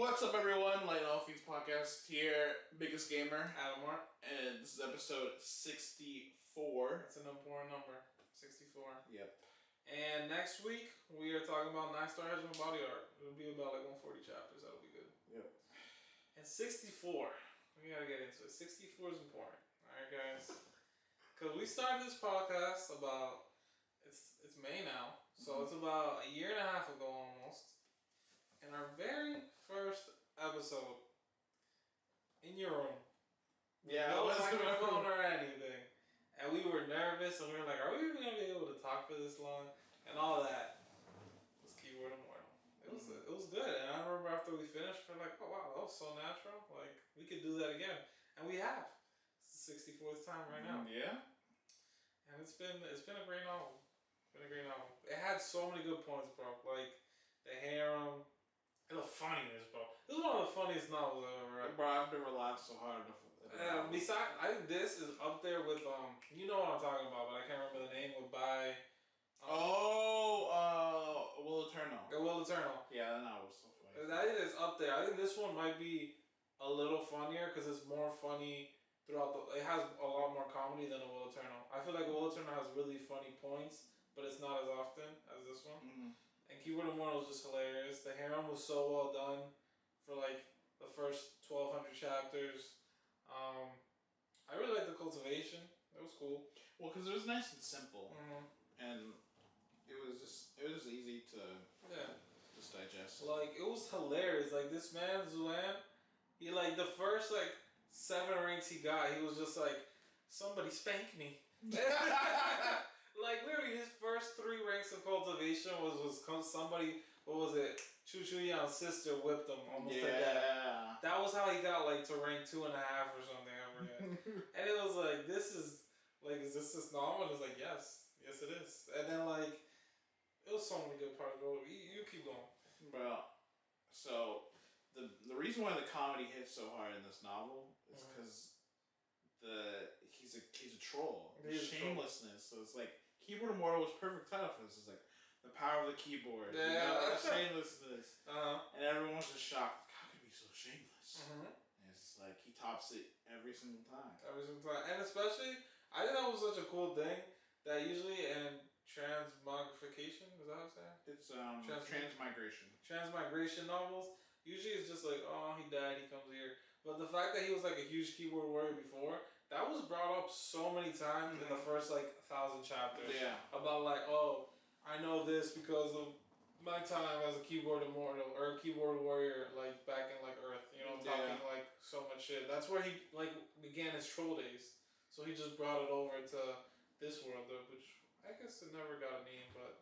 What's up, everyone? Light All Things Podcast here. Biggest gamer, Adam Mark. and this is episode 64. That's an important number, 64. Yep. And next week, we are talking about 9-star Headman body art. It'll be about like 140 chapters. That'll be good. Yep. And 64. We gotta get into it. 64 is important. Alright, guys? Because we started this podcast about, it's May now, so it's about a year and a half ago almost. And our very first episode in your room. Yeah, no microphone or anything. And we were nervous and we were like, are we even going to be able to talk for this long? And all that was keyword Immortal. It was good. And I remember after we finished, we're like, oh wow, that was so natural. Like, we could do that again. And we have. It's the 64th time right now. Yeah. And it's been a great novel. It's been a great novel. It had so many good points, bro. Like, the harem. And the funniness, bro. This is one of the funniest novels I've ever read. Bro, I've never laughed so hard. Besides, I think this is up there with, you know what I'm talking about, but I can't remember the name, with by... Will Eternal. Will Eternal. Yeah, that novel was so funny. I think it's up there. I think this one might be a little funnier, because it's more funny throughout the... It has a lot more comedy than a Will Eternal. I feel like Will Eternal has really funny points, but it's not as often as this one. Mm-hmm. And Keyword Immortal was just hilarious. The harem was so well done for like the first 1,200 chapters. I really liked the cultivation. It was cool. Well, because it was nice and simple, Mm-hmm. and it was just easy to just digest. Like, it was hilarious. Like, this man Zulan, he like the first like 7 ranks he got, he was just like, somebody spank me. Like, literally, his first 3 ranks of cultivation was somebody, what was it? Chu Yan's sister whipped him almost to death. That was how he got, like, to rank 2.5 or something, I forget. And it was like, is this normal? And it's like, yes it is. And then, like, it was so many good parts, bro. You keep going. Bro, so, the reason why the comedy hits so hard in this novel is because he's a troll. Shamelessness. So it's like, Keyboard Immortal was perfect title for this. It's like the power of the keyboard. Yeah. You know, shamelessness. Uh-huh. And everyone's just shocked. How could he be so shameless? Mm-hmm. And it's just like he tops it every single time. Every single time. And especially, I think that was such a cool thing that usually in transmogrification, is that how it's saying? It's transmigration. Transmigration novels, usually it's just like, oh, he died, he comes here. But the fact that he was like a huge keyboard warrior before, that was brought up so many times in the first like 1,000 chapters. Yeah. About like, oh, I know this because of my time as a keyboard immortal or a keyboard warrior, like back in like Earth, you know, talking like so much shit. That's where he like began his troll days. So he just brought it over to this world, which I guess it never got a name, but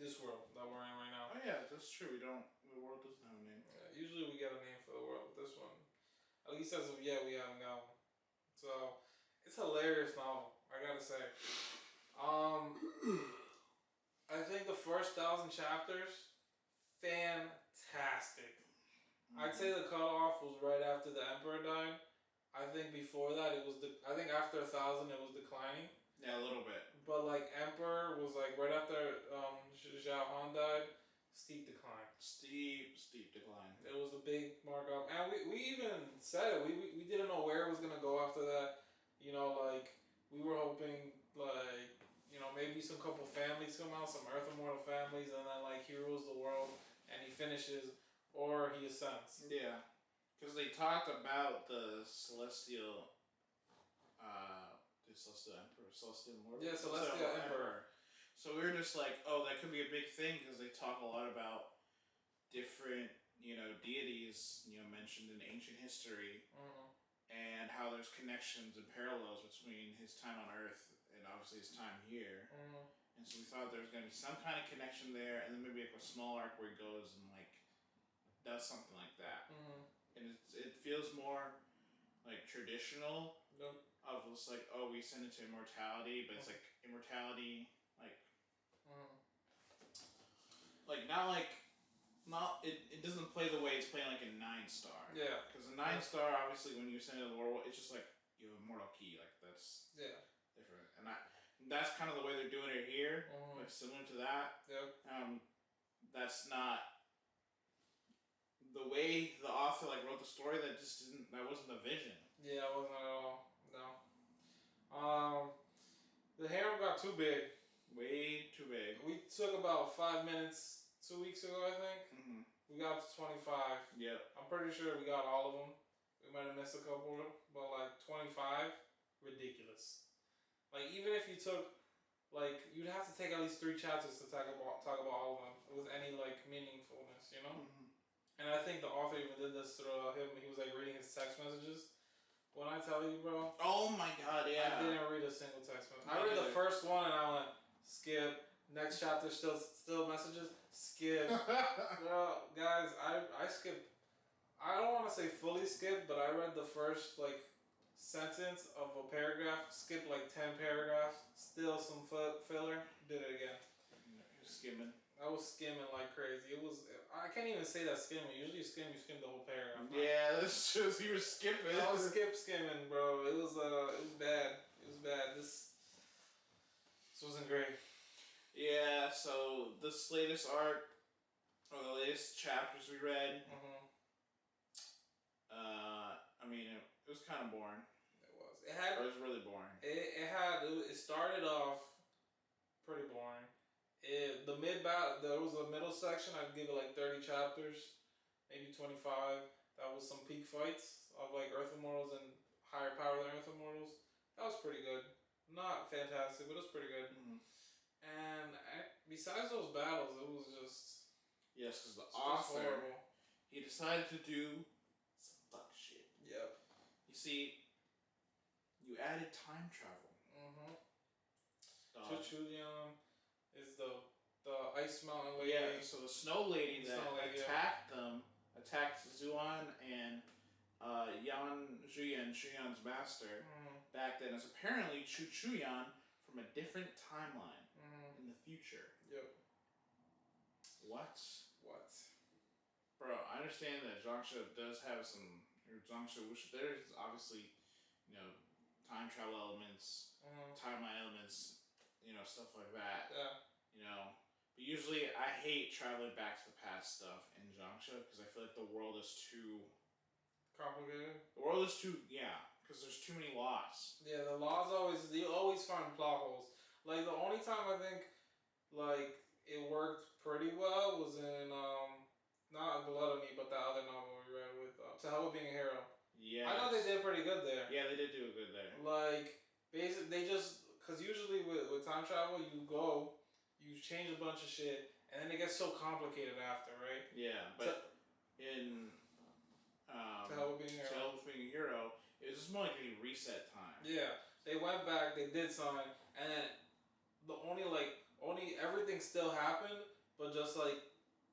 this world that we're in right now. Oh yeah, that's true. The world doesn't have a name. Yeah, usually we get a name for the world, but this one, at least as of yet, we haven't got one. So, it's a hilarious novel, I gotta say. I think the first 1,000 chapters, fantastic. Mm-hmm. I'd say the cutoff was right after the Emperor died. I think before that, I think after 1,000, it was declining. Yeah, a little bit. But like Emperor was like right after Zhao Han died, steep decline. Steep decline. It was a big markup, and we even said it. We didn't know where it was gonna go after that. You know, like we were hoping, like maybe some couple families come out, some Earth Immortal families, and then like he rules the world and he finishes, or he ascends. Yeah, because they talked about the Celestial. The Celestial Emperor, Celestial Immortal. Yeah, Celestial Emperor. So we were just like, oh, that could be a big thing because they talk a lot about different, deities, mentioned in ancient history, and how there's connections and parallels between his time on Earth and obviously his time here. And so we thought there was going to be some kind of connection there, and then maybe like a small arc where he goes and like does something like that. And it feels more like traditional. Yep. Of just like, oh, we send it to immortality, but it's like immortality, like, like it doesn't play the way it's playing like a 9-star. Yeah. Because a 9-star, obviously, when you send it to the world, it's just like you have immortal key, like that's different, and that's kind of the way they're doing it here, like similar to that. Yep. That's not the way the author like wrote the story, that wasn't the vision. Yeah, it wasn't at all. No. The harem got too big. Way too big. We took about 5 minutes 2 weeks ago, I think. Mm-hmm. We got up to 25. Yep. I'm pretty sure we got all of them. We might have missed a couple, but like 25, ridiculous. Like even if you took, like you'd have to take at least 3 chapters to talk about all of them with any like meaningfulness, you know. Mm-hmm. And I think the author even did this through him. He was like reading his text messages. When I tell you, bro. Oh my God, yeah. I didn't read a single text message. I read the first one and I went skip. Next chapter still messages. Skip. Bro, guys, I skipped. I don't want to say fully skipped, but I read the first like sentence of a paragraph. Skipped like 10 paragraphs. Still some filler. Did it again. You're skimming. I was skimming like crazy. It was. I can't even say that skimming. Usually you skim the whole paragraph. Yeah, that's just you were skipping. I was skimming, bro. It was bad. It was bad. This wasn't great. Yeah. So this latest arc, or the latest chapters we read. Mm-hmm. I mean, it was kind of boring. It was. It was really boring. It started off pretty boring. There was a middle section. I'd give it like 30 chapters, maybe 25. That was some peak fights of like Earth Immortals and higher power than Earth Immortals. That was pretty good. Not fantastic, but it was pretty good. Mm-hmm. And besides those battles, it was just because the author he decided to do some fuck shit. Yep. You see, you added time travel. Mm-hmm. Chuchuyan is the ice mountain lady. Yeah, so the snow lady attacked Zuan and Shuyan's master, back then is apparently Chuchuyan from a different timeline in the future. Yep. What? Bro, I understand that Zhongsha does have some... There's obviously, time travel elements, timeline elements, stuff like that. Yeah. But usually I hate traveling back to the past stuff in Zhongsha because I feel like the world is too... complicated? The world is too... Yeah, because there's too many laws. Yeah, the laws you always find plot holes. Like, the only time I think, like, it worked pretty well was in, not Blood on Me, but the other novel we read with, To Hell With Being a Hero. Yeah. I thought they did pretty good there. Yeah, they did do good there. Like, basically, they just, because usually with time travel, you change a bunch of shit, and then it gets so complicated after, right? Yeah, but in To Hell With Being a Hero, it was just more like a reset time. Yeah, they went back, they did something, and then everything still happened, but just like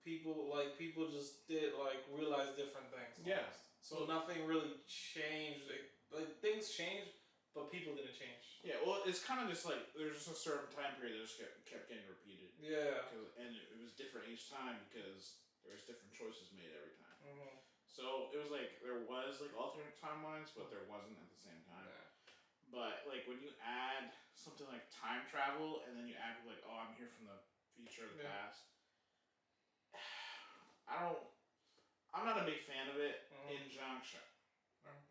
people just did like realize different things. Yeah. So nothing really changed. Like things changed, but people didn't change. Yeah. Well, it's kind of just like there's just a certain time period that just kept getting repeated. Yeah. And it was different each time because there was different choices made every time. Mm-hmm. So it was like there was like alternate timelines, but there wasn't at the same time. Yeah. But like when you add something like time travel, and then you add like, oh, I'm here from the future or the past. I'm not a big fan of it in Zhongsha.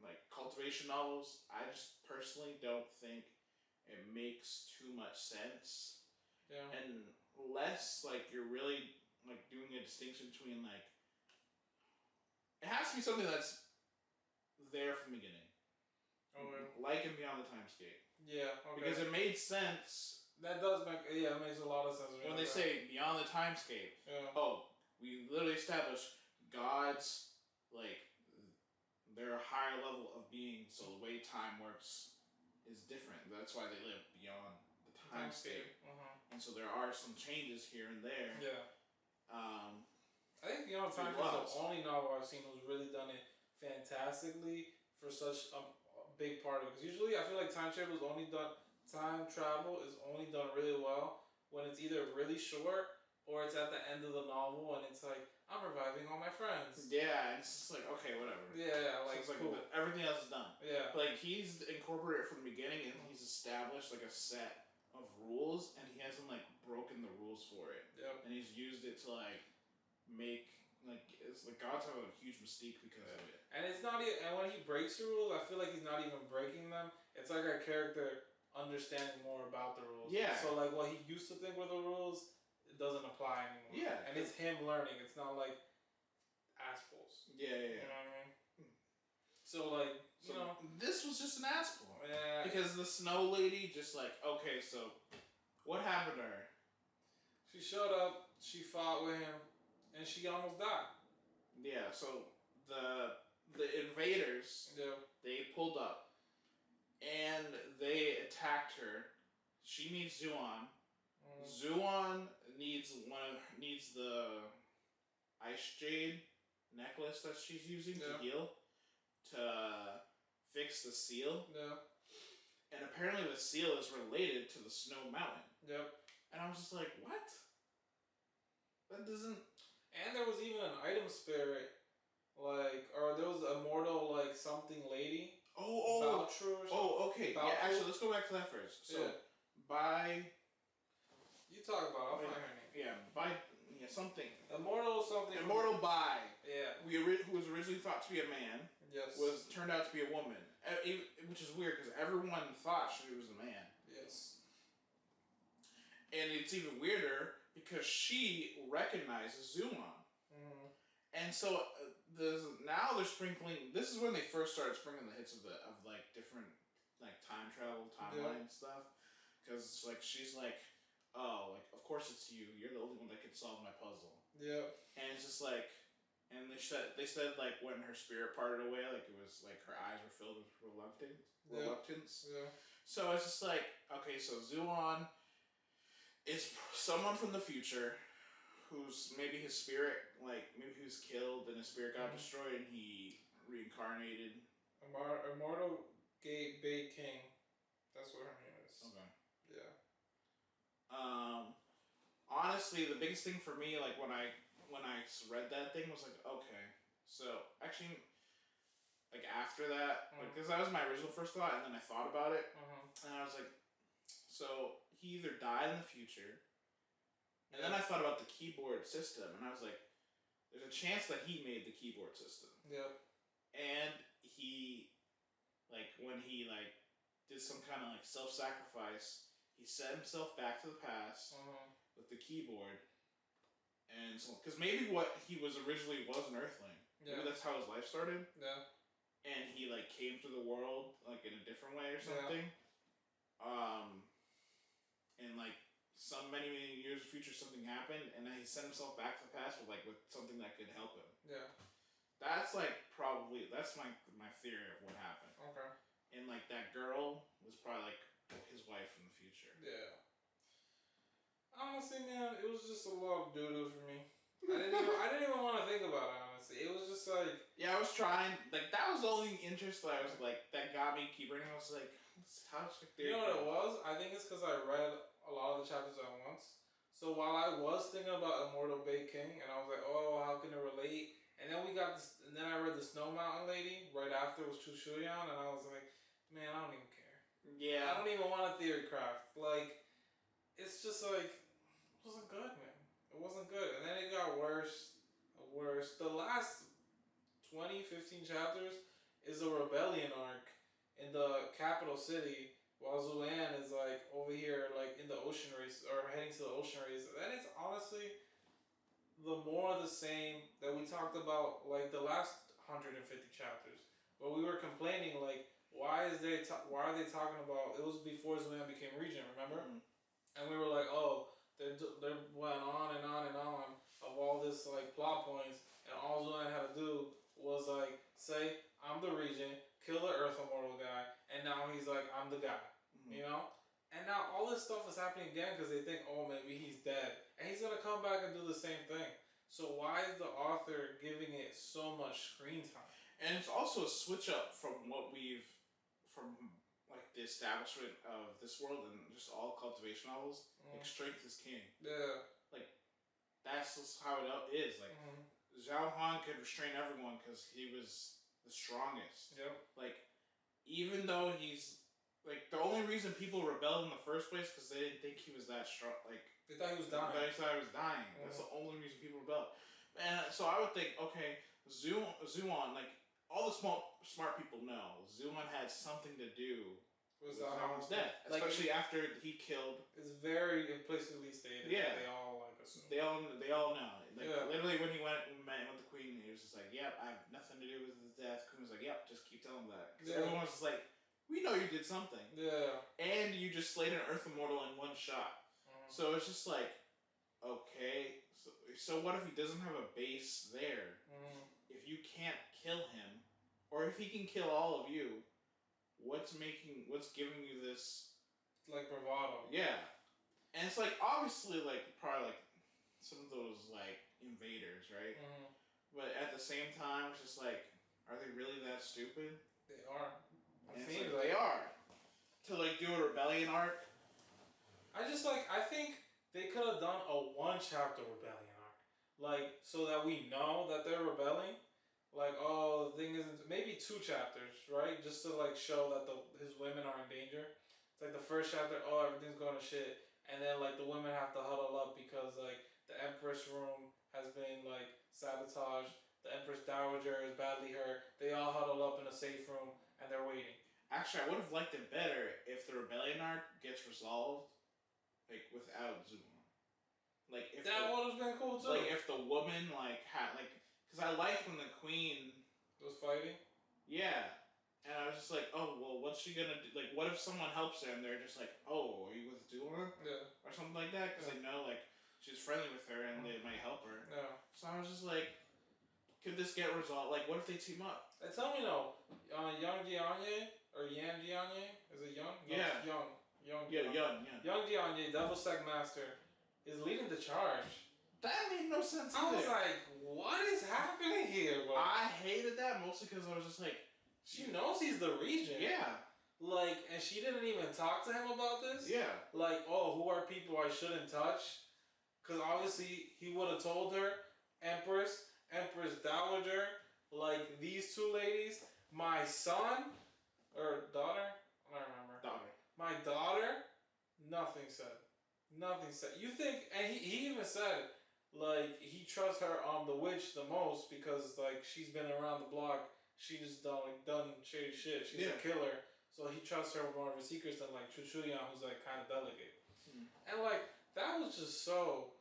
Like cultivation novels, I just personally don't think it makes too much sense. Yeah. And unless like you're really like doing a distinction between like it has to be something that's there from the beginning. Okay. Like in Beyond the Timescape. Yeah, okay. Because it made sense. That does make it makes a lot of sense. When they say Beyond the Timescape, we literally established gods, like, they're a higher level of being, so the way time works is different. That's why they live beyond the timescape. And so there are some changes here and there. Yeah. I think Beyond Time is the only novel I've seen who's really done it fantastically for such a big part of it. Because usually I feel like time travel is only done really well when it's either really short or it's at the end of the novel and it's like, I'm reviving all my friends. Yeah, it's just like, okay, whatever. Yeah, like, so it's like cool. Everything else is done. Yeah. Like, he's incorporated it from the beginning and he's established like a set of rules and he hasn't like broken the rules for it. Yep. And he's used it to like make it's like gods have a huge mystique because of it. And it's not even, and when he breaks the rules, I feel like he's not even breaking them. It's like our character understanding more about the rules. Yeah. So like what he used to think were the rules, it doesn't apply anymore. Yeah. And it's him learning. It's not like assholes. Yeah. You know what I mean? So like, you know, this was just an asshole. Yeah. Because the snow lady just like, okay, so what happened to her? She showed up, she fought with him, and she almost died. Yeah, so the invaders, they pulled up, and they attacked her. She needs Zuon. Zuon needs the ice jade necklace that she's using to heal, to fix the seal. Yeah. And apparently the seal is related to the Snow Mountain. Yep. And I was just like, what? That doesn't... And there was even an item spirit, like, or there was a Immortal, like, something lady. Oh, okay. Baltru. Yeah, actually, let's go back to that first. So, by... You talk about it, I'll find her name. Yeah, by... Yeah, something. Immortal something. Immortal by. Yeah. Who was originally thought to be a man. Yes. Turned out to be a woman. Which is weird, because everyone thought she was a man. Yes. And it's even weirder, because she recognizes Zuon. Mm-hmm. And so, now they're sprinkling... This is when they first started sprinkling the hits of like, different, like, time travel, timeline stuff. Because it's like, she's like, oh, like, of course it's you. You're the only one that can solve my puzzle. Yeah. And it's just like... And they said like when her spirit parted away, like it was like her eyes were filled with reluctance. Yeah. So it's just like, okay, so Zuon is someone from the future who's maybe his spirit, like maybe he was killed and his spirit got destroyed and he reincarnated. Immortal Bay King. That's what her name is. Okay. Yeah. Honestly, the biggest thing for me, like when I read that thing, was like, okay, so actually, like after that, because that was my original first thought, and then I thought about it, and I was like, so he either died in the future, and then I thought about the keyboard system, and I was like, there's a chance that he made the keyboard system. Yep. And he, like, when he, like, did some kind of, like, self-sacrifice, he set himself back to the past with the keyboard. And so, because maybe what he was originally was an Earthling. Yeah. Maybe that's how his life started. Yeah. And he like came to the world like in a different way or something. Yeah. And like many years in the future, something happened, and then he sent himself back to the past with something that could help him. Yeah. That's like that's my theory of what happened. Okay. And like that girl was probably like his wife from the future. Yeah. Honestly, man, it was just a lot of doo-doo for me. I didn't even want to think about it, honestly. It was just like... Yeah, I was trying. Like, that was the only interest that I was like... That got me keep reading. I was like, how's the theory? You know what it was? I think it's because I read a lot of the chapters at once. So while I was thinking about Immortal Bay King, and I was like, oh, how can it relate? And then we got this... And then I read the Snow Mountain Lady. Right after was Chu Shuyan, and I was like, man, I don't even care. Yeah. I don't even want a theory craft. Like, it's just like... It wasn't good, man. It wasn't good. And then it got worse. The last 20, 15 chapters is a rebellion arc in the capital city, while Zuan is like over here, like in the ocean race, or heading to the ocean race. And it's honestly the more of the same that we talked about, like the last 150 chapters, where we were complaining, like, why are they talking about? It was before Zuan became regent, remember? And we were like, oh. They went on and on and on of all this like plot points, and all Zuan had to do was like say, I'm the regent, kill the Earth Immortal guy, and now he's like, I'm the guy, you know? And now all this stuff is happening again because they think, oh, maybe he's dead, and he's gonna come back and do the same thing. So why is the author giving it so much screen time? And it's also a switch up from what from like the establishment of this world and just all cultivation novels. Like, strength is king. Yeah. Like, that's just how it is. Like, Zhao Han could restrain everyone because he was the strongest. Yep. Like, even though he's... Like, the only reason people rebelled in the first place because they didn't think he was that strong. Like, they thought he was dying. They thought he was dying. That's the only reason people rebelled. And so I would think, okay, Zuon, like all the smart people know, Zuon had something to do with Zahan's death, especially after he killed. It's very implicitly stated. Yeah, that they all like assume. They all know. Like literally, when he went and met with the Queen, he was just like, "Yep, I have nothing to do with his death." Queen was like, "Yep, just keep telling him that." Because everyone was just like, "We know you did something." Yeah. And you just slayed an Earth Immortal in one shot. So it's just like, okay, so what if he doesn't have a base there? If you can't kill him, or if he can kill all of you, what's giving you this like bravado? Yeah. And it's like obviously like probably like some of those like invaders, right? But at the same time it's just like, are they really that stupid? They are. They are. To like do a rebellion arc. I think they could have done a 1-chapter rebellion arc. Like, so that we know that they're rebelling. Like, oh, the thing isn't... Maybe 2 chapters, right? Just to, like, show that his women are in danger. It's like the first chapter, oh, everything's going to shit. And then, like, the women have to huddle up because, like, the Empress room has been, like, sabotaged. The Empress Dowager is badly hurt. They all huddle up in a safe room, and they're waiting. Actually, I would have liked it better if the rebellion arc gets resolved, like, without Zuon. Like, if that would have been cool, too. Like, if the woman, like, had, like... Because I liked when the Queen... was fighting? Yeah. And I was just like, oh, well, what's she gonna do? Like, what if someone helps her and they're just like, oh, are you with Zuon? Yeah. Or something like that? Because they know, like, she's friendly with her and they might help her. Yeah. So I was just like, could this get resolved? Like, what if they team up? Tell me, though, Young Jianye, or Yan Jianye? Is it Young? No, yeah. Young. Young Jianye, Devil Sec Master, is leading the charge. That made no sense either. I was like, what is happening here, bro? I hated that mostly because I was just like... She knows he's the regent. Yeah. Like, and she didn't even talk to him about this? Yeah. Like, oh, who are people I shouldn't touch? Because obviously, he would have told her, Empress Dowager, like, these 2 ladies, my son, or daughter? I don't remember. Daughter. My daughter, nothing said. Nothing said. You think, and he even said... Like, he trusts her the witch the most because, like, she's been around the block. She's done shady shit. She's a killer. So he trusts her with more of his secrets than, like, Chuchuyan, who's, like, kind of delicate. And, like, that was just so...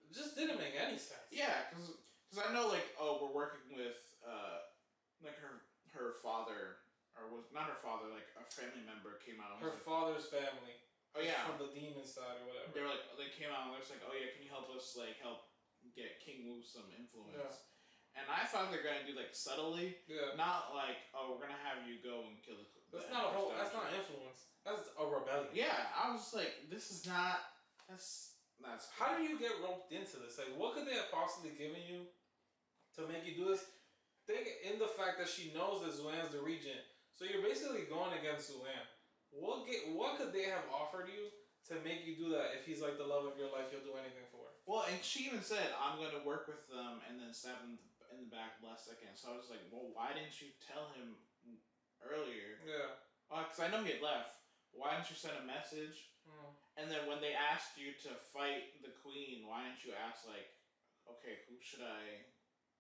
It just didn't make any sense. Yeah, because I know, like, oh, we're working with, like, her father, or was not her father, like, a family member came out. Her father's family. Oh yeah, from the demon side or whatever. They came out and they're like, oh yeah, can you help us help get King Wu some influence? Yeah. And I thought they're gonna do subtly, not like, oh, we're gonna have you go and kill the. That's not influence. That's a rebellion. Yeah, I was like, this is not. That's. How do you get roped into this? Like, what could they have possibly given you to make you do this? Think in the fact that she knows that Zuan's the regent, so you're basically going against Zuan. What could they have offered you to make you do that? If he's like the love of your life, you'll do anything for her. Well, and she even said, I'm going to work with them and then stab him in the back last second. So I was like, well, why didn't you tell him earlier? Yeah. Because I know he had left. Why didn't you send a message? And then when they asked you to fight the Queen, why didn't you ask, like, okay, who should I...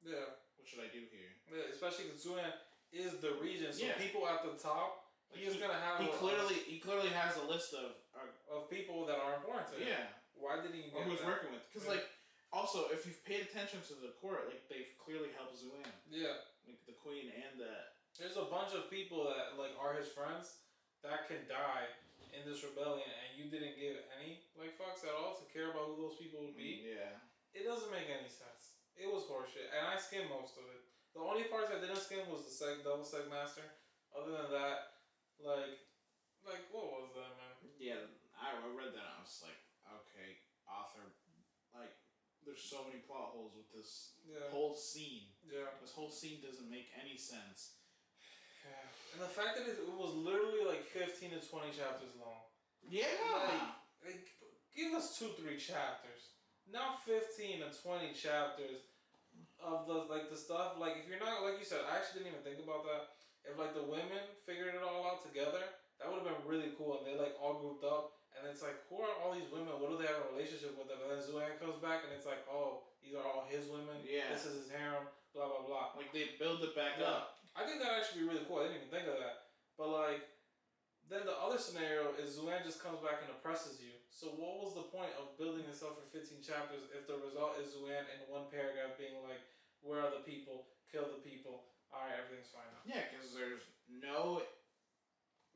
Yeah. What should I do here? Yeah, especially because Zuan is the regent, so people at the top... He's gonna have. He clearly has a list of people that are important to him. Yeah. Why did he? Or who's working with? Because also if you've paid attention to the court, they've clearly helped Zuan. Yeah. Like the Queen and the. There's a bunch of people that are his friends that can die in this rebellion, and you didn't give any fucks at all to care about who those people would be. Yeah. It doesn't make any sense. It was horseshit, and I skimmed most of it. The only parts I didn't skim was the Double Sec Master. Other than that. Like what was that, man? Yeah, I read that and I was like, okay, author, there's so many plot holes with this whole scene. Yeah. This whole scene doesn't make any sense. Yeah. And the fact that it was literally 15 to 20 chapters long. Yeah. Give us 2-3 chapters. Not 15 to 20 chapters of the stuff. If you're not, like you said, I actually didn't even think about that. If the women figured it all out together, that would have been really cool. And they all grouped up, and And it's like, who are all these women? What do they have a relationship with them? And then Zuan comes back and it's like, oh, these are all his women. Yeah. This is his harem. Blah blah blah. Like they build it back up. I think that actually be really cool. I didn't even think of that. But like, then the other scenario is Zuan just comes back and oppresses you. So what was the point of building this up for 15 chapters if the result is Zuan in one paragraph being like, where are the people? Kill the people. All right, everything's fine now. Yeah, because there's no.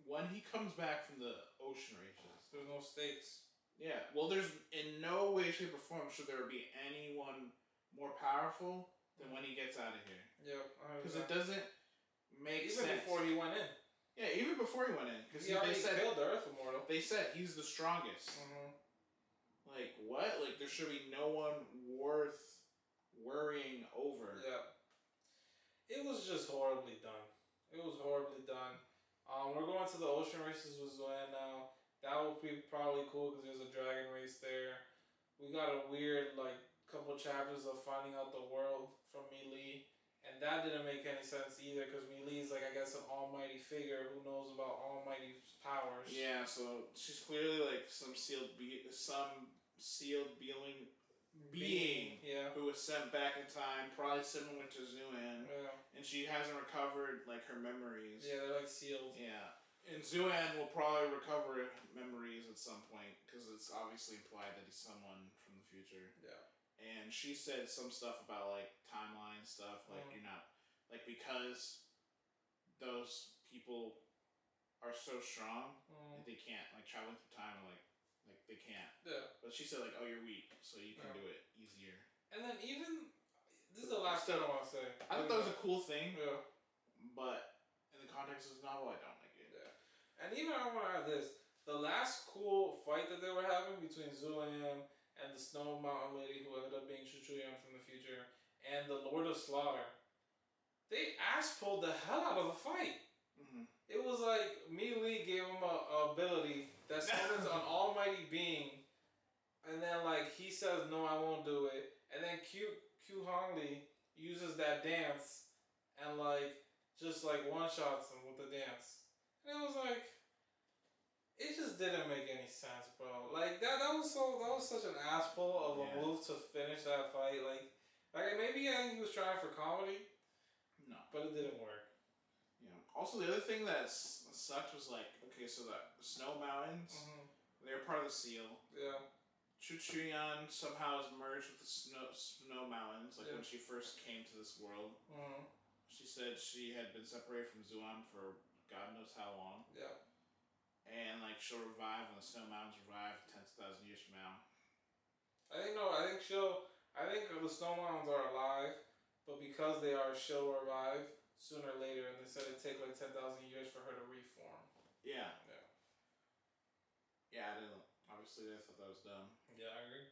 When he comes back from the ocean races, there's no stakes. Yeah, well, there's in no way, shape, or form should there be anyone more powerful than when he gets out of here. Yep. Because it doesn't make sense. Even before he went in. Yeah, even before he went in. Because he already killed the Earth Immortal. They said he's the strongest. Mm-hmm. Like, what? Like, there should be no one worth worrying over. Yeah. It was just horribly done. It was horribly done. We're going to the ocean races with Zoan now. That would be probably cool because there's a dragon race there. We got a weird, like, couple chapters of finding out the world from Mi Li. And that didn't make any sense either because Mi Li's, like, I guess an almighty figure who knows about almighty powers. Yeah, so she's clearly, like, some sealed being yeah. who was sent back in time, probably similar to Zuan. Yeah. And she hasn't recovered, like, her memories. Yeah, they're, like, sealed. Yeah. And Zuan will probably recover memories at some point, because it's obviously implied that he's someone from the future. Yeah. And she said some stuff about, like, timeline stuff, like, you're not, like, because those people are so strong, that they can't, like, traveling through time, like, they can't. Yeah. But she said, like, oh, you're weak, so you can do it easier. And then even, this is the last thing I want to say. I thought that was a cool thing. Yeah. But in the context of the novel, I don't like it. Yeah. And even I want to add this. The last cool fight that they were having between Zuan and the Snow Mountain lady who ended up being Chuchuyan from the future and the Lord of Slaughter, they ass-pulled the hell out of the fight. Mm-hmm. It was like Mi Li gave him a ability that summons an almighty being, and then like he says, no, I won't do it. And then Q Hong Li uses that dance and like just like one-shots him with the dance. And it was like, it just didn't make any sense, bro. Like that was such an ass pull of a move to finish that fight. Like maybe I think he was trying for comedy. No. But it didn't work. Yeah. Also, the other thing that sucked was like, okay, so the Snow Mountains, they're part of the seal. Yeah. Chuchuyan somehow is merged with the Snow Mountains, like when she first came to this world. She said she had been separated from Zuan for God knows how long. Yeah. And like she'll revive when the Snow Mountains revive 10,000 years from now. I think the Snow Mountains are alive, but because they are, she'll revive sooner or later, and they said it'd take like 10,000 years for her to reform. Yeah. Yeah. Yeah, I didn't. Obviously, I thought that was dumb. Yeah, I agree.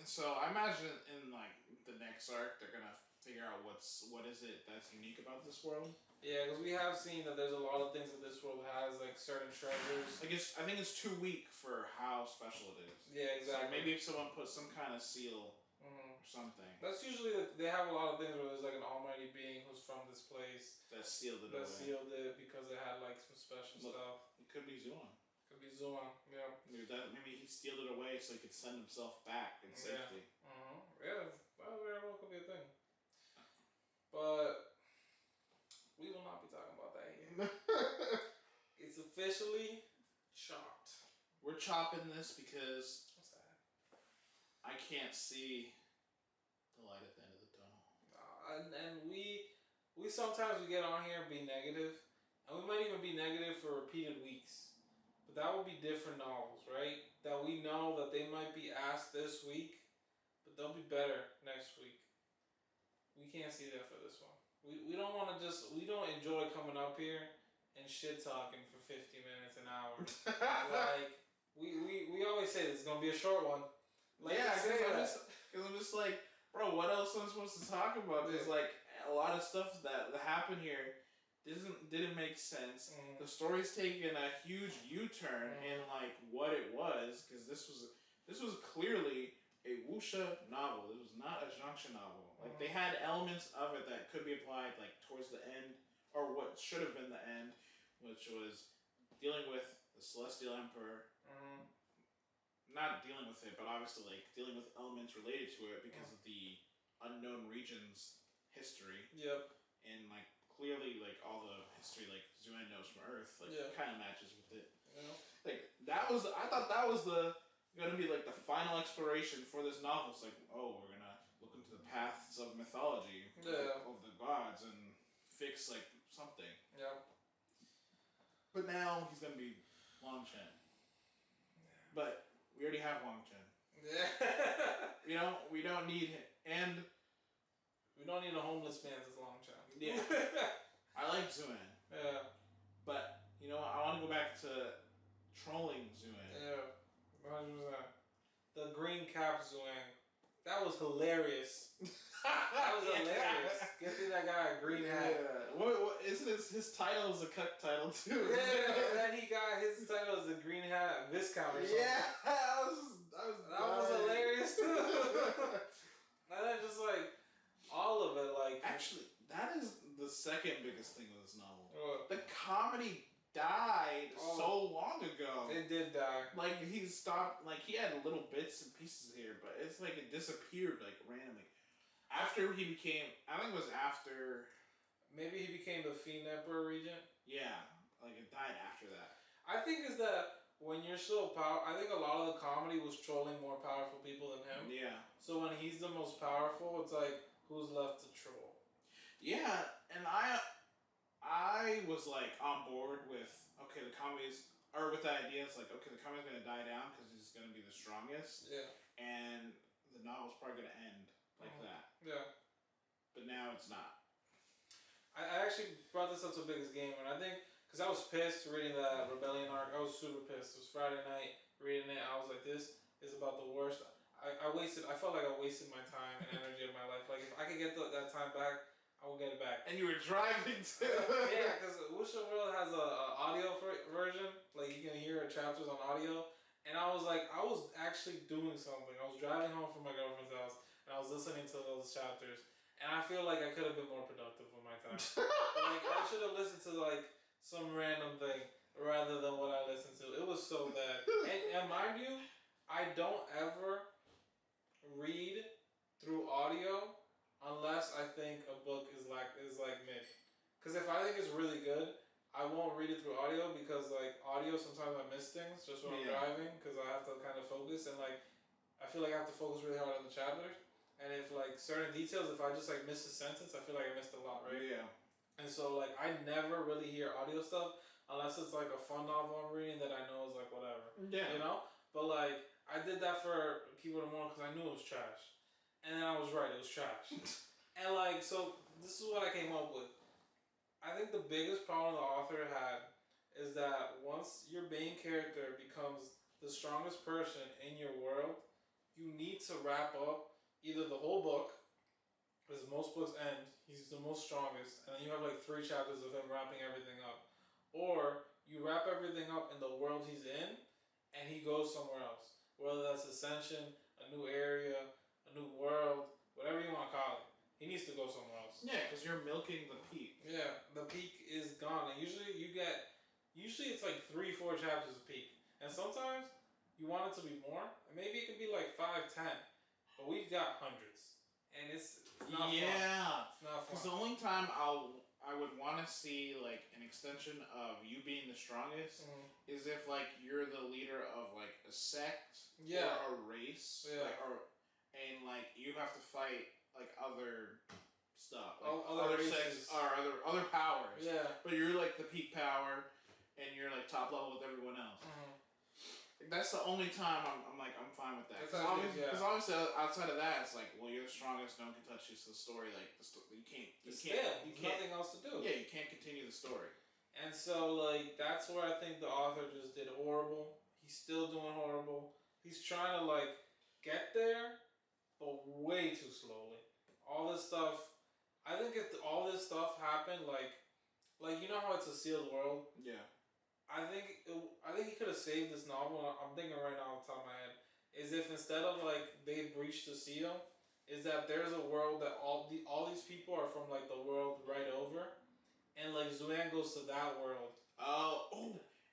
So I imagine in like the next arc, they're gonna figure out what is it that's unique about this world. Yeah, because we have seen that there's a lot of things that this world has, like certain treasures. I think it's too weak for how special it is. Yeah, exactly. So maybe if someone put some kind of seal or something. That's usually they have a lot of things where there's like an almighty being who's from this place that sealed it. That sealed it because it had like some special stuff. It could be Zuan. Could be Zuan. Yeah. Maybe he sealed it away so he could send himself back in safety. Yeah, that very well could be a thing. But we will not be talking about that here. It's officially chopped. We're chopping this because what's that? I can't see the light at the end of the tunnel. And we sometimes we get on here and be negative, and we might even be negative for repeated weeks. But that would be different novels, right? That we know that they might be asked this week, but they'll be better next week. We can't see that for this one. We don't want to we don't enjoy coming up here and shit talking for 50 minutes, an hour. Like, we always say this is going to be a short one. Like, yeah, because I'm just like, bro, what else am I supposed to talk about? There's like a lot of stuff that happened here didn't make sense. The story's taken a huge U-turn in like what it was, because this was clearly a wuxia novel. It was not a zhangxia novel. Like they had elements of it that could be applied like towards the end, or what should have been the end, which was dealing with the Celestial Emperor. Not dealing with it, but obviously like dealing with elements related to it because of the unknown region's history. Yep. And like clearly like all the history like Zuen knows from Earth like kind of matches with it. Yeah. Like that was I thought that was gonna be like the final exploration for this novel. It's like, oh, we're gonna look into the paths of mythology of the gods and fix like something. Yeah. But now he's gonna be Long Chen. But we already have Wang Chen. Yeah. We don't need him. And we don't need a homeless man as Long Chen. Yeah. I like Zuen. Yeah. But I want to go back to trolling Zuen. Yeah. 100%. The green cap Zuen. That was hilarious. That was hilarious. Getting that guy a green hat. Yeah. What isn't his title is a cut title too? Yeah, and then he got his title as a green hat Viscount or something. Yeah, that was hilarious too. And then just like all of it, like actually, that is the second biggest thing with this novel. What? The comedy died so long ago. It did die. Like he stopped. Like he had little bits and pieces here, but it's like it disappeared like randomly. After he became, I think it was after. Maybe he became the Fiend Emperor Regent. Yeah, like it died after that. I think is that when you're so I think a lot of the comedy was trolling more powerful people than him. Yeah. So when he's the most powerful, it's like who's left to troll? Yeah, and I was like on board with the comedy's or with the idea. It's like the comedy's gonna die down because he's gonna be the strongest. Yeah. And the novel's probably gonna end like that. Yeah. But now it's not. I actually brought this up to Biggest Game, and I think, because I was pissed reading that Rebellion arc, I was super pissed. It was Friday night, reading it, I was like, this is about the worst. I felt like I wasted my time and energy of my life. Like, if I could get that time back, I will get it back. And you were driving too. Yeah, because Wish the World has a audio version, like you can hear chapters on audio, and I was like, I was actually doing something. I was driving home from my girlfriend's house, and I was listening to those chapters. And I feel like I could have been more productive with my time. Like I should have listened to like some random thing rather than what I listened to. It was so bad. And mind you, I don't ever read through audio unless I think a book is like mid. Because if I think it's really good, I won't read it through audio because like audio sometimes I miss things just when I'm driving because I have to kind of focus and like I feel like I have to focus really hard on the chapters. And if like certain details, if I just like miss a sentence, I feel like I missed a lot, right? Yeah. And so like I never really hear audio stuff unless it's like a fun novel I'm reading that I know is like whatever. Yeah. But like I did that for Keyboard and More because I knew it was trash, and then I was right, it was trash. And like so, this is what I came up with. I think the biggest problem the author had is that once your main character becomes the strongest person in your world, you need to wrap up either the whole book, because most books end, he's the most strongest, and then you have like 3 chapters of him wrapping everything up. Or you wrap everything up in the world he's in, and he goes somewhere else. Whether that's Ascension, a new area, a new world, whatever you want to call it. He needs to go somewhere else. Yeah, because you're milking the peak. Yeah, the peak is gone. And usually it's like 3-4 chapters of peak. And sometimes you want it to be more. And maybe it could be like 5-10. But we've got hundreds, and it's not fun. It's not fun. Because the only time I would want to see like an extension of you being the strongest is if like you're the leader of like a sect or a race, and like you have to fight like other stuff, like other sects or other powers. Yeah, but you're like the peak power, and you're like top level with everyone else. That's the only time I'm fine with that. Because obviously outside of that, it's like, well, you're the strongest. No one can touch you. So the story, like you can't. Nothing else to do. Yeah, you can't continue the story. And so like that's where I think the author just did horrible. He's still doing horrible. He's trying to like get there, but way too slowly. All this stuff. I think if all this stuff happened, like you know how it's a sealed world. Yeah. I think he could have saved this novel. I'm thinking right now off the top of my head is if instead of like they breached the seal, is that there's a world that all these people are from like the world right over, and like Zuen goes to that world.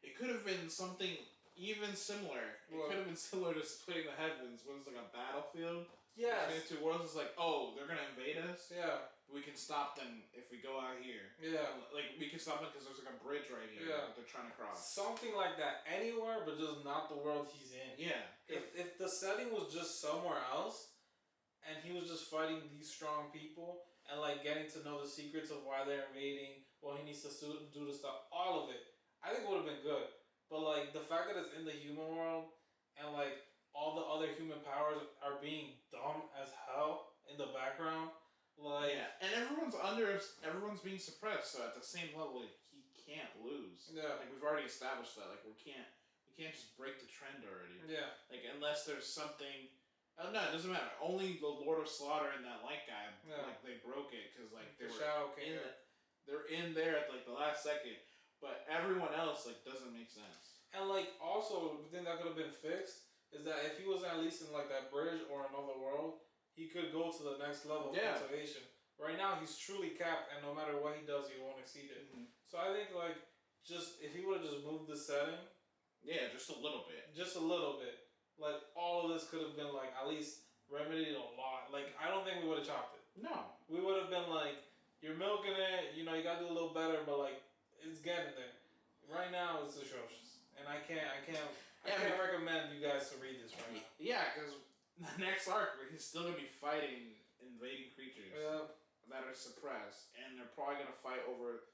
It could have been something even similar. It could have been similar to Splitting the Heavens, where it's like a battlefield. Yes. Between the two worlds, it's like, oh, they're gonna invade us. Yeah. We can stop them if we go out here. Yeah. Like we can stop them because there's like a bridge right here that they're trying to cross. Something like that anywhere, but just not the world he's in. Yeah. If the setting was just somewhere else, and he was just fighting these strong people and like getting to know the secrets of why they're invading, what he needs to do to stop all of it, I think it would have been good. But like the fact that it's in the human world and like all the other human powers are being dumb as hell in the background, like and everyone's being suppressed. So at the same level, he can't lose. Yeah, like we've already established that. Like we can't just break the trend already. Yeah, like unless there's something. Oh no, it doesn't matter. Only the Lord of Slaughter and that light guy, like they broke it because like they were they're in there at like the last second, but everyone else like doesn't make sense. And like also the thing that could have been fixed is that if he was at least in like that bridge or another world, he could go to the next level of cultivation. Right now he's truly capped, and no matter what he does, he won't exceed it. Mm-hmm. So I think like just if he would have just moved the setting, just a little bit, like all of this could have been like at least remedied a lot. Like I don't think we would have chopped it. No, we would have been like, you're milking it. You know, you gotta do a little better, but like it's getting there. Right now it's atrocious, and I can't recommend you guys to read this right now. Yeah, because the next arc, he's still gonna be fighting invading creatures that are suppressed, and they're probably gonna fight over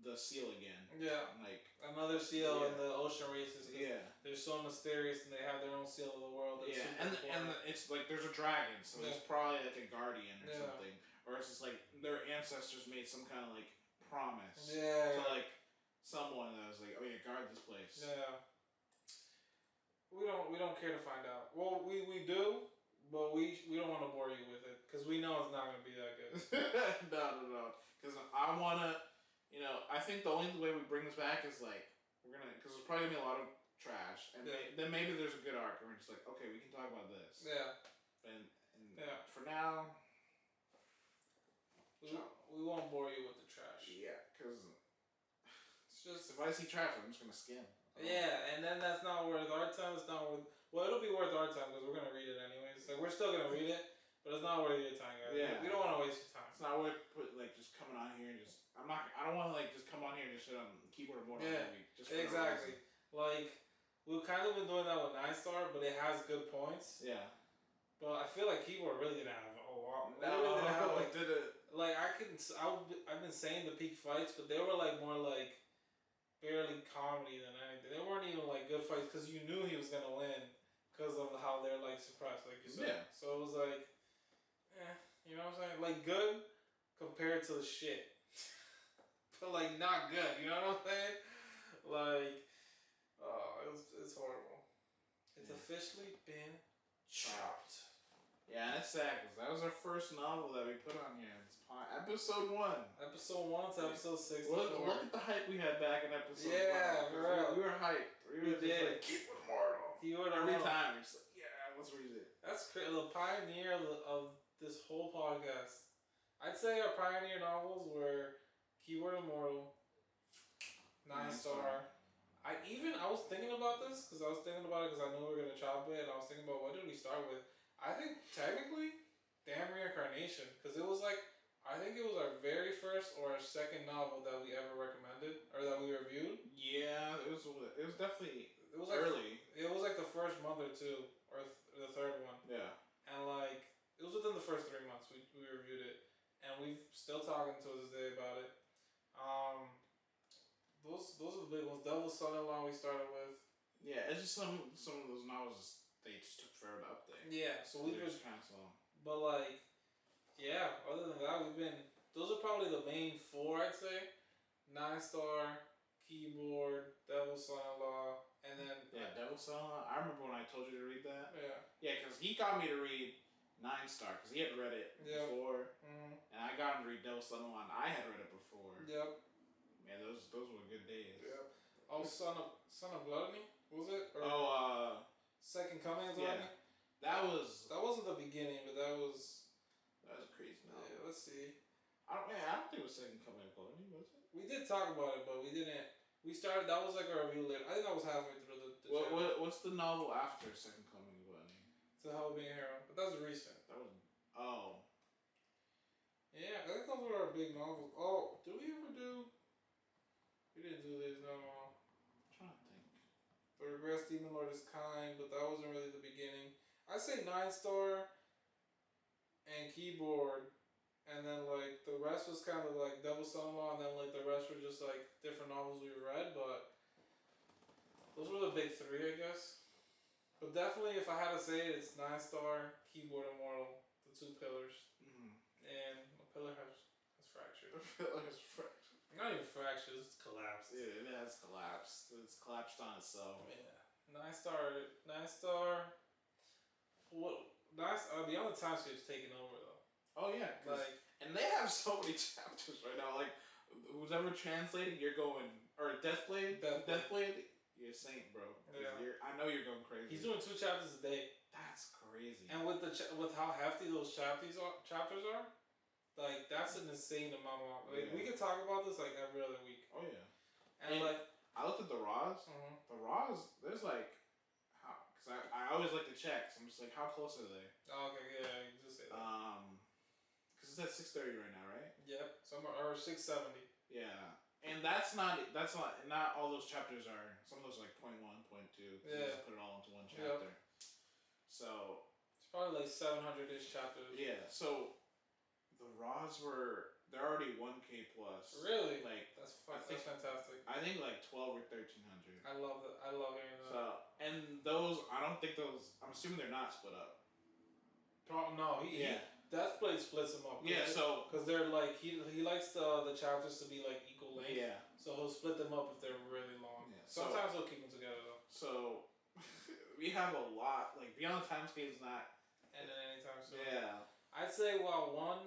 the seal again. Yeah, like another seal in the ocean races. Yeah, they're so mysterious, and they have their own seal of the world. That's and it's like there's a dragon, so it's probably like a guardian or something, or it's just like their ancestors made some kind of like promise to like someone that was like, oh yeah, guard this place. Yeah. We don't care to find out. Well, we do, but we don't want to bore you with it because we know it's not going to be that good. No. Because I want to, I think the only way we bring this back is like because there's probably gonna be a lot of trash, and then maybe there's a good arc, and we're just like, okay, we can talk about this. Yeah. And for now, we won't bore you with the trash. Yeah, because it's just if I see trash, I'm just gonna skim. Yeah, and then that's not worth our time. It's not worth. Well, it'll be worth our time because we're gonna read it anyways. Like we're still gonna read it, but it's not worth your time, guys. Yeah. We don't want to waste your time. It's not worth just coming on here and just. I don't want to just come on here and just shit on keyboard and Immortal every week. Just exactly. Like we've kind of been doing that with 9-Star, but it has good points. Yeah. But I feel like keyboard really didn't have a lot. Did it? Like I've been saying the peak fights, but they were like more like barely comedy than anything. They weren't even like good fights because you knew he was gonna win because of how they're like suppressed, like you said. Yeah. So it was like, you know what I'm saying? Like good compared to the shit, but like not good. You know what I'm saying? Like, it's horrible. It's officially been chopped. Yeah, that's sad because that was our first novel that we put on here. It's episode 1. Episode 1 to episode 6. Look at the hype we had back in episode 1. Yeah, bro. We were hyped. We did. Like, keep it Immortal. Every time. We're just like, yeah, let's read it. That's crazy. The pioneer of this whole podcast. I'd say our pioneer novels were Keyword Immortal, 9-Star. I was thinking about this because I knew we were gonna chop it, and I was thinking about what did we start with. I think technically, Damn Reincarnation, because it was like I think it was our very first or our second novel that we ever recommended or that we reviewed. Yeah, it was definitely like early. It was like the first month or two or the third one. Yeah, and like it was within the first 3 months we reviewed it, and we've still talking to this day about it. Those are the big ones. Devil's Son-in-Law we started with. Yeah, it's just some of those novels they just took forever to update. Yeah, so we just kind of slow. But like, yeah. Other than that, those are probably the main 4 I'd say. 9-Star, Keyboard, Devil's Son-in-Law, and then Devil's Son-in-Law. I remember when I told you to read that. Yeah, because he got me to read 9-Star because he had read it before, and I got him to read Devil's Son-in-Law, and I had read it before. Yep. Man, those were good days. Yep. Oh, Son of Gluttony, was it? Second Coming of Gluttony. That wasn't the beginning, but that was crazy. No. Let's see. I don't think it was Second Coming of Gluttony, was it? We did talk about it, but we didn't. We started. That was like a review later. I think that was halfway through the chapter. What's the novel after Second Coming of Bunny? To Hell Being a Hero, but that was recent. That was oh. Yeah, I think those were our big novels. Oh, did we ever do? We didn't do these, no. I'm trying to think. The Regress Demon Lord is Kind, but that wasn't really the beginning. I'd say 9-Star and Keyboard, and then like the rest was kind of like Devil Son-in-Law, and then like the rest were just like different novels we read, but those were the big three, I guess. But definitely, if I had to say it, it's 9-Star, Keyboard, Immortal, the two pillars. And a pillar has fractured. A pillar has fractured. Not even fractured, it's collapsed. Yeah, it has collapsed. It's collapsed on itself. Yeah. 9-Star. What? Beyond the Timescape's taking over though. Oh yeah, like, and they have so many chapters right now. Like, who's ever translating, you're going, or Deathblade, you're a saint, bro. Yeah. I know you're going crazy. He's doing 2 chapters a day. That's crazy. And with with how hefty those chapters are, like that's an insane amount. Like, we could talk about this like every other week. Oh yeah. And like I looked at the Raws. Mm-hmm. The Raws, there's like how, because I always like to check. So I'm just like, how close are they? Oh, okay, yeah, you just say that. Because it's at 6:30 right now, right? Yep. Or 6:70. Yeah. And that's not all those chapters are. Some of those are like 0.1, 0.2. Yeah. Just put it all into one chapter. Yep. So it's probably like 700-ish chapters. Yeah. So the Raws they're already 1K plus. Really? Like that's fantastic. I think like 12 or 1,300. I love that. I love hearing that. So and those I don't think those. I'm assuming they're not split up. No, Deathblade splits them up. Yeah, so because they're like he likes the chapters to be like equal length. Yeah. So he'll split them up if they're really long. Yeah. Sometimes he'll keep them together though. So we have a lot. Like Beyond Timescape is not. And then anytime soon. Yeah. I'd say while one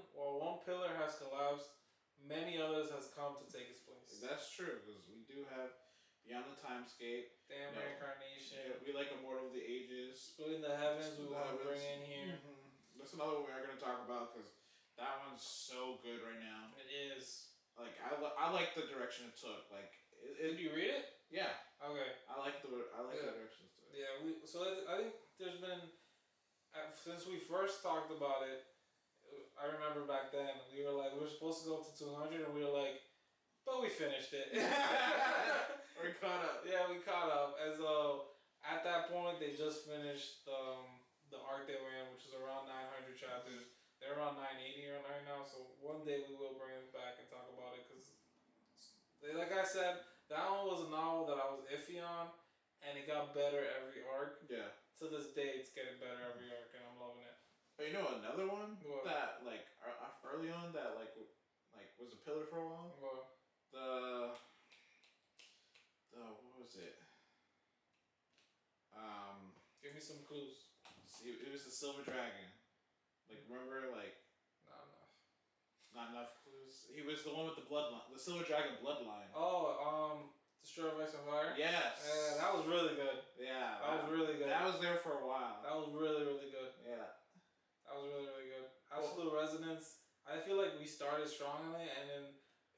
pillar has collapsed, many others has come to take its place. That's true because we do have Beyond the Timescape. Damn Reincarnation. Yeah, we like Immortal of the Ages. Splitting the Heavens. We want to bring in here. Mm-hmm. That's another one we are going to talk about because that one's so good right now. It is. Like I like the direction it took. Like, did you read it? Yeah. Okay. I like the direction it took. Yeah. I think there's been since we first talked about it. I remember back then we were supposed to go up to 200 and we were like, but we finished it. We caught up. Yeah, we caught up. As at that point they just finished the arc they were in, which is around 900 chapters. They're around 980 right now, so one day we will bring it back and talk about it because, like I said, that one was a novel that I was iffy on, and it got better every arc. Yeah. To this day, it's getting better every arc, and I'm loving it. But you know another one What? that like early on that like was a pillar for a while. What? The what was it? Give me some clues. It was the Silver Dragon. Like remember like. Not enough. Not enough clues. He was the one with the bloodline, the Silver Dragon bloodline. Oh, Destroy Ice and Fire. Yes. Yeah, that was really good. Yeah, that was really good. That was there for a while. That was really, really good. Yeah. That was really, really good. Absolute Resonance. I feel like we started strong on it, and then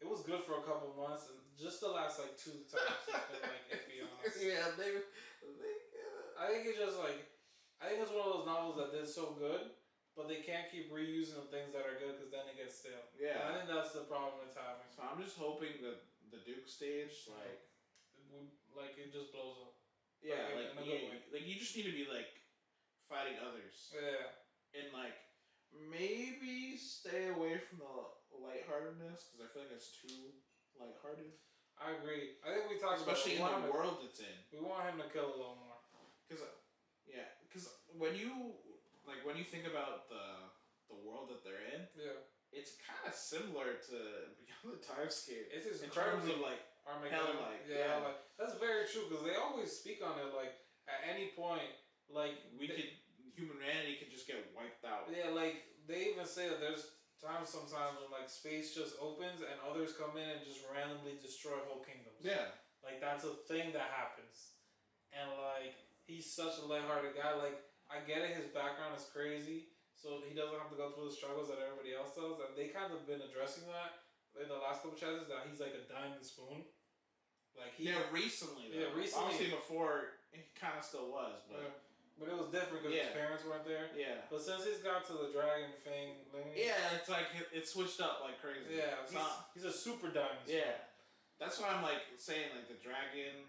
it was good for a couple months, and just the last like 2 times it's been like iffy on us. Yeah, I think it's just like, I think it's one of those novels that did so good, but they can't keep reusing the things that are good because then it gets stale. Yeah. And I think that's the problem it's having. So I'm just hoping that the Duke stage, like it just blows up. Yeah, like you just need to be like fighting others. Yeah. And like maybe stay away from the lightheartedness because I feel like it's too lighthearted. I agree. I think we talked especially about in the world it's in. We want him to kill a little more. Because when you think about the world that they're in, it's kind of similar to Beyond the Timescape. It's in terms of like Armageddon. hell, like that's very true because they always speak on it like at any point humanity could just get wiped out. Yeah, like they even say that there's sometimes when like space just opens and others come in and just randomly destroy whole kingdoms. Yeah. Like that's a thing that happens. And like he's such a lighthearted guy. Like I get it, his background is crazy, so he doesn't have to go through the struggles that everybody else does. And they kind of been addressing that in the last couple chapters that he's like a diamond spoon. Like recently though. Yeah, recently. Obviously before he kind of still was, but but it was different because his parents weren't there. Yeah. But since he's got to the dragon thing, it's like it switched up like crazy. Yeah, he's a super diamond. Yeah, that's why I'm like saying like the dragon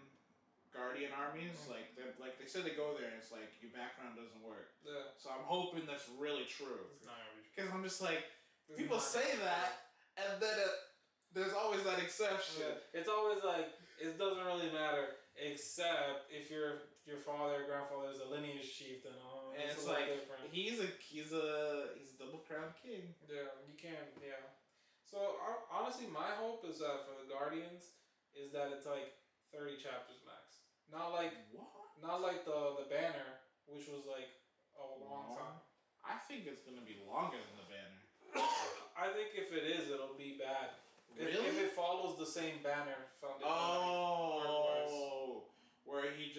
guardian armies, like they said they go there and it's like your background doesn't work. Yeah. So I'm hoping that's really true. It's not really true. Because I'm just like people say that, and then there's always that exception. Yeah. It's always like it doesn't really matter except if your father or grandfather is a lineage chief, then and it's like different. He's a double crown king. Yeah, you can. Yeah. So honestly, my hope is that for the Guardians is that it's like 30 chapters max. Not like what? Not like the banner, which was like a long time. I think it's gonna be longer than the banner. I think if it is, it'll be bad. Really? If it follows the same banner foundation. Where he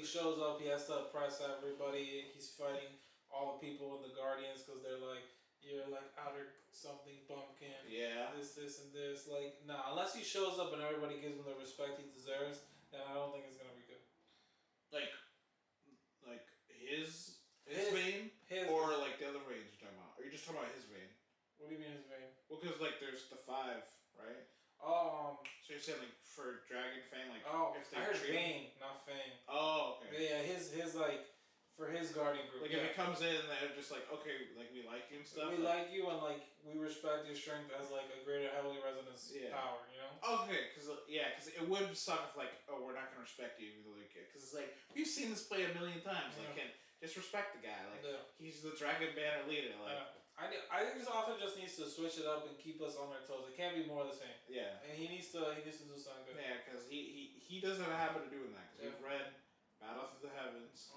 shows up, he has to oppress everybody. He's fighting all the people in the Guardians because they're like, you're like outer something bumpkin. Yeah. This, and this. Like, nah, unless he shows up and everybody gives him the respect he deserves, then I don't think it's gonna be good. Like his vein? Or like the other veins you're talking about? Or are you just talking about his vein? What do you mean his vein? Well, because like there's the 5, right? So you're saying like for Dragon Fang, like if they I heard Fang, not Fang. Oh, okay. But yeah, his like for his guardian group. Like if it comes in and they're just like, okay, like we like you and stuff. We like you and like we respect your strength as like a greater heavenly resonance power, you know? Okay, because it would suck if like, oh, we're not gonna respect you, like, because it's like we've seen this play a million times. Like, just respect the guy. Like he's the Dragon Banner leader. Like. I think this author just needs to switch it up and keep us on our toes. It can't be more the same. Yeah. And he needs to do something good. Yeah, because he doesn't have a habit of doing that. Because we've read Battle Through the Heavens,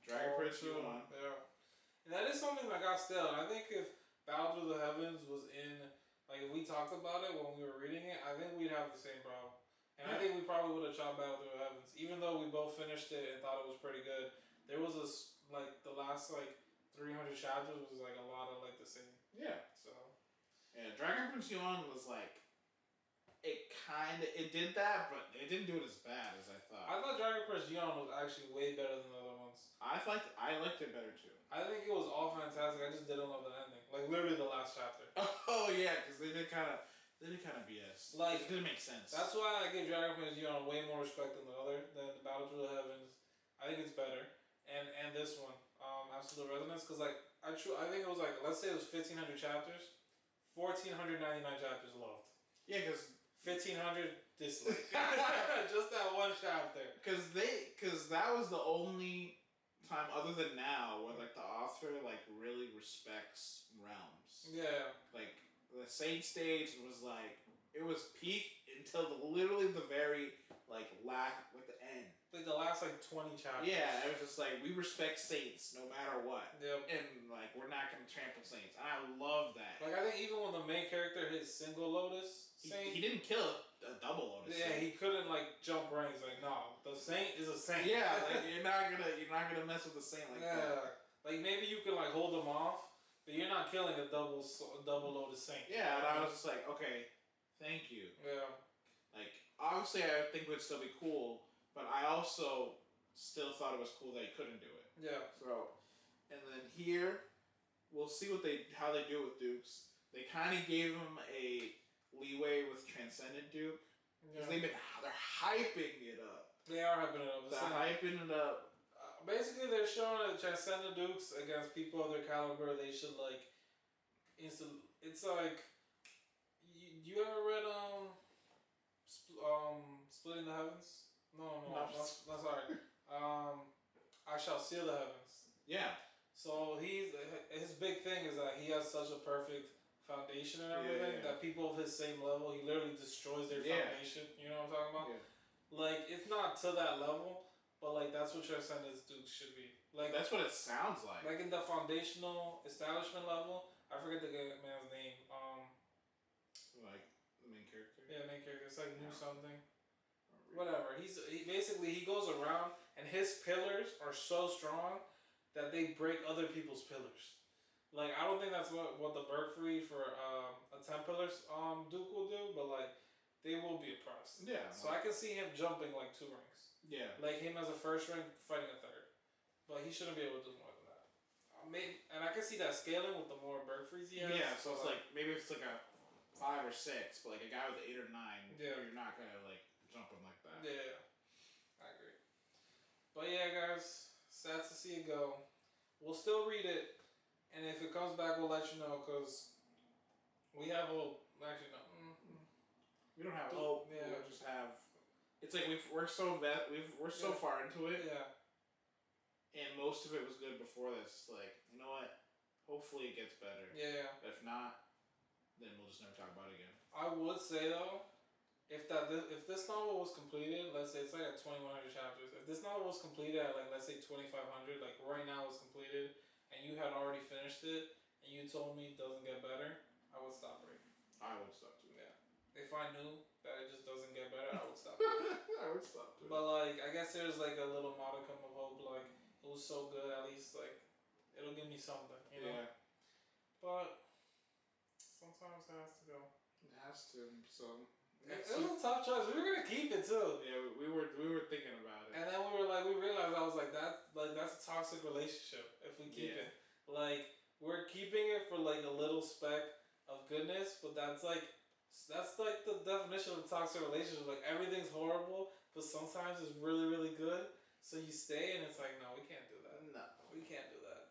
Dragon Prince Yuan. Yeah. And that is something that got stale. And I think if Battle Through the Heavens was in, like if we talked about it when we were reading it, I think we'd have the same problem. And I think we probably would have chopped Battle Through the Heavens. Even though we both finished it and thought it was pretty good, there was the last 300 chapters was like a lot of like the same. Yeah. So. Yeah, Dragon Prince Yuan was like, it did that, but it didn't do it as bad as I thought. I thought Dragon Prince Yuan was actually way better than the other ones. I liked it better too. I think it was all fantastic. I just didn't love the ending. Like literally the last chapter. Oh yeah, because they did kind of BS. Like it didn't make sense. That's why I give Dragon Prince Yuan way more respect than the Battle Through the Heavens. I think it's better, and this one. Absolute Resonance, because I think it was let's say it was 1,500 chapters, 1,499 chapters loved. Yeah, because 1,500 dislike. Just that one chapter. Because that was the only time other than now where the author really respects realms. Yeah. Like the Saint stage was it was peak until literally the very the end. Like the last 20 chapters. Yeah, it was just we respect saints no matter what. Yep. And we're not gonna trample saints. And I love that. I think even when the main character hit single lotus saint, he didn't kill a double lotus. Yeah, saint. He couldn't jump right. He's no, the saint is a saint. Yeah, you're not gonna mess with the saint that. Yeah. Maybe you can hold him off, but you're not killing a double lotus saint. Yeah, and I was just okay, thank you. Yeah. Obviously I think it would still be cool, but I also still thought it was cool that he couldn't do it. Yeah. So, and then here, we'll see how they do it with Dukes. They kind of gave him a leeway with Transcendent Duke. Because they're hyping it up. They are hyping it up. They're hyping it up. Basically, they're showing that Transcendent Dukes against people of their caliber, they should it's you ever read Splitting the Heavens? No, sorry. I Shall Seal the Heavens. Yeah. So his big thing is that he has such a perfect foundation and everything that people of his same level, he literally destroys their foundation. You know what I'm talking about? Yeah. It's not to that level, but that's what Transcendent Dukes should be. That's what it sounds like. In the foundational establishment level, I forget the man's name. The main character. Yeah, main character. It's New something. Whatever. He goes around and his pillars are so strong that they break other people's pillars. I don't think that's what the Berkfree for a 10 pillars Duke will do, but they will be oppressed. Yeah. So I can see him jumping like 2 ranks. Yeah. Like him as a first rank fighting a third. But he shouldn't be able to do more than that. Maybe, and I can see that scaling with the more Berg freeze he has. Yeah, so it's like, maybe it's like a 5 or 6, but like a guy with 8 or 9, yeah. you're not gonna like jump him like that. Yeah, I agree. But yeah, guys, sad to see it go. We'll still read it, and if it comes back, we'll let you know, because we have hope. Actually, no. We don't have hope. Yeah. We'll just have. It's like we're so far into it. Yeah. And most of it was good before this. It's like, you know what? Hopefully it gets better. Yeah. But if not, then we'll just never talk about it again. I would say though, if this novel was completed, let's say it's like at 2,100 chapters. If this novel was completed at like let's say 2,500, like right now it's completed, and you had already finished it, and you told me it doesn't get better, I would stop reading. I would stop too. Yeah. If I knew that it just doesn't get better, I would stop. I would stop too. But like, I guess there's like a little modicum of hope. Like it was so good, at least like it'll give me something, you know. Yeah. But sometimes it has to go. It has to. So. It was a tough choice. We were gonna keep it too. Yeah, we were thinking about it. And then we realized I was like that's a toxic relationship if we keep it. Like we're keeping it for like a little speck of goodness, but that's like the definition of a toxic relationship. Like everything's horrible, but sometimes it's really, really good. So you stay and it's like, no, we can't do that. No. We can't do that.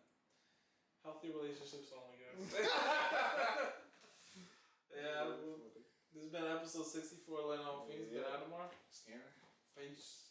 Healthy relationships only, guys. Yeah. This has been episode 64 of Letting Off Fiends. Been Adamar. Scanner. Peace.